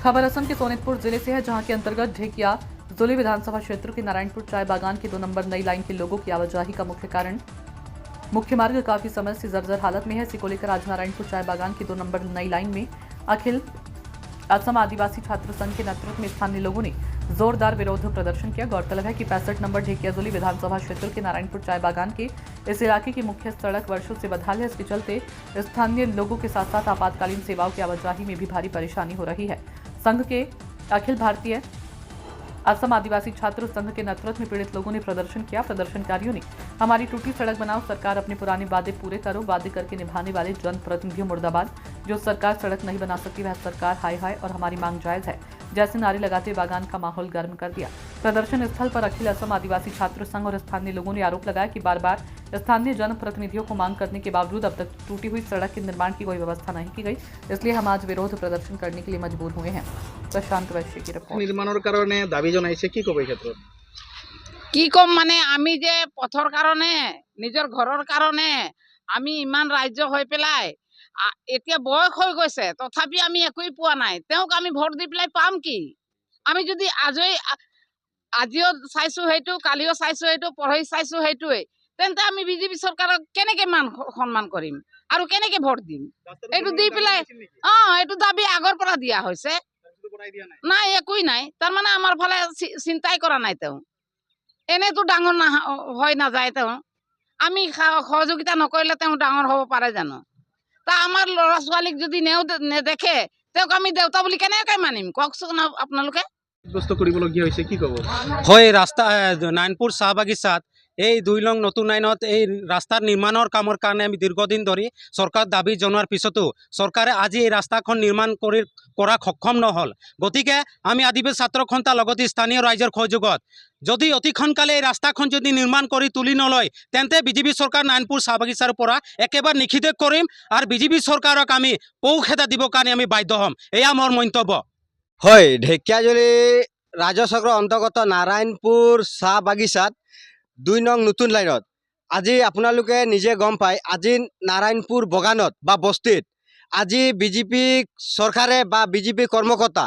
खबर असम के सोनितपुर जिले से है, जहां के अंतर्गत ढेकिया जुली विधानसभा क्षेत्र के नारायणपुर चाय बागान की 2 नंबर नई लाइन के लोगों की आवाजाही का मुख्य कारण मुख्य मार्ग काफी समय से जर्जर हालत में है। इसी को लेकर आज नारायणपुर चाय बागान की 2 नंबर नई लाइन में अखिल असम आदिवासी छात्र संघ के नेतृत्व में स्थानीय लोगों ने जोरदार विरोध प्रदर्शन किया। गौरतलब है कि 65 नंबर ढेकियाजुली विधानसभा क्षेत्र के नारायणपुर चाय बागान के इस इलाके की मुख्य सड़क वर्षों से बदहाल है। इसके चलते स्थानीय लोगों के साथ साथ आपातकालीन सेवाओं की आवाजाही में भी भारी परेशानी हो रही है। संघ के अखिल भारतीय असम आदिवासी छात्र संघ के नेतृत्व में पीड़ित लोगों ने प्रदर्शन किया। प्रदर्शनकारियों ने हमारी टूटी सड़क बनाओ, सरकार अपने पुराने वादे पूरे करो, वादे करके निभाने वाले जनप्रतिनिधियों मुर्दाबाद, जो सरकार सड़क नहीं बना सकती वह सरकार हाय हाय और हमारी मांग जायज है जैसे नारे लगाते बागान का माहौल गर्म कर दिया। प्रदर्शन स्थल पर अखिल असम आदिवासी छात्र संघ और स्थानीय लोगों ने आरोप लगाया कि बार बार स्थानीय जनप्रतिनिधियों को मांग करने के बावजूद अब तक टूटी हुई सड़क के निर्माण की कोई व्यवस्था नहीं की गई। इसलिए हम आज विरोध प्रदर्शन करने के लिए मजबूर हुए हैं। प्रशांत वैश्य की रिपोर्ट। निर्माणर कारणे दाबी जनाइছে কি কব এই ক্ষেত্ৰত কি কম মানে আমি যে পথৰ কাৰণে নিজৰ ঘৰৰ কাৰণে আমি ইমান ৰাজ্য হৈ পেলাই এতিয়া বয়স হৈ গৈছে, তথাপি আমি একোই পোৱা নাই। তেওঁক আমি ভোট দি পেলাই পাম কি? আমি যদি আজিও চাইছো সেইটো, কালিও চাইছো সেইটো, পৰহি চাইছো সেইটোৱে, তেন্তে আমি বিজেপি চৰকাৰক কেনেকে সন্মান কৰিম আৰু কেনেকে ভোট দিম? এইটো দি পেলাই এইটো দাবী আগৰ পৰা দিয়া হৈছে, নাই একোই নাই। তাৰমানে আমাৰ ফালে চিন্তাই কৰা নাই। তেওঁ এনেতো ডাঙৰ হৈ নাযায়। তেওঁ আমি সহযোগিতা নকৰিলে তেওঁ ডাঙৰ হ'ব পাৰে জানো? তা আমাৰ ল'ৰা ছোৱালীক যদি নেদেখে তেওঁক আমি দেউতা বুলি কেনেকৈ মানিম? কওকচোন আপোনালোকে। বস্তু কৰিবলগীয়া হৈছে কি কব? হয়, ৰাস্তা নাৰায়ণপুৰ চাহ বাগিচাত এই 2 নং নতুন লাইনত এই ৰাস্তাৰ নিৰ্মাণৰ কামৰ কাৰণে আমি দীৰ্ঘদিন ধৰি চৰকাৰ দাবী জনোৱাৰ পিছতো চৰকাৰে আজি এই ৰাস্তাখন নিৰ্মাণ কৰা সক্ষম নহ'ল। গতিকে আমি আদিবাসী ছাত্ৰ সন্থাৰ লগতে স্থানীয় ৰাইজৰ সহযোগত যদি অতি সোনকালে এই ৰাস্তাখন যদি নিৰ্মাণ কৰি তুলি নলয়, তেন্তে বিজেপি চৰকাৰ নাৰায়ণপুৰ চাহ বাগিচাৰ পৰা একেবাৰে নিষিদ্ধ কৰিম আৰু বিজেপি চৰকাৰক আমি পৌষেতা দিবৰ কাৰণে আমি বাধ্য হ'ম। এয়া মোৰ মন্তব্য। হয়, ঢেকিয়াজুলি ৰাজচক্ৰৰ অন্তৰ্গত নাৰায়ণপুৰ চাহ বাগিচাত 2 নং নতুন লাইনত আজি আপোনালোকে নিজে গম পায়, আজি নাৰায়ণপুৰ বগানত বা বস্তিত আজি বিজেপি চৰকাৰে বা বিজেপি কৰ্মকৰ্তা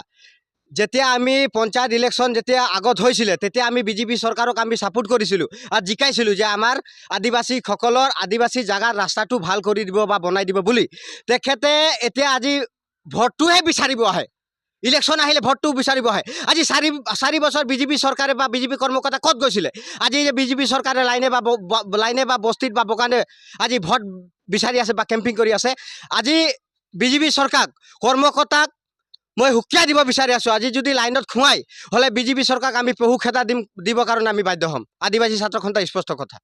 যেতিয়া আমি পঞ্চায়ত ইলেকশ্যন যেতিয়া আগত হৈছিলে তেতিয়া আমি বিজেপি চৰকাৰক আমি ছাপোৰ্ট কৰিছিলোঁ আৰু জিকাইছিলোঁ যে আমাৰ আদিবাসীসকলৰ আদিবাসী জাগাৰ ৰাস্তাটো ভাল কৰি দিব বা বনাই দিব বুলি। তেখেতে এতিয়া আজি ভোটটোহে বিচাৰিব আহে, ইলেকশ্যন আহিলে ভোটটো বিচাৰিব আহে। আজি 4 বছৰ বিজেপি চৰকাৰে বা বিজেপি কৰ্মকৰ্তা ক'ত গৈছিলে? আজি যে বিজেপি চৰকাৰে লাইনে বা বস্তিত বা বগানে আজি ভোট বিচাৰি আছে বা কেম্পিং কৰি আছে। আজি বিজেপি চৰকাৰ কৰ্মকৰ্তাক মই সুকীয়া দিব বিচাৰি আছোঁ। আজি যদি লাইনত খুৱাই হ'লে বিজেপি চৰকাৰক আমি পহুখেতা দিবৰ কাৰণে আমি বাধ্য হ'ম। আদিবাসী ছাত্ৰ সন্থাৰ স্পষ্ট কথা।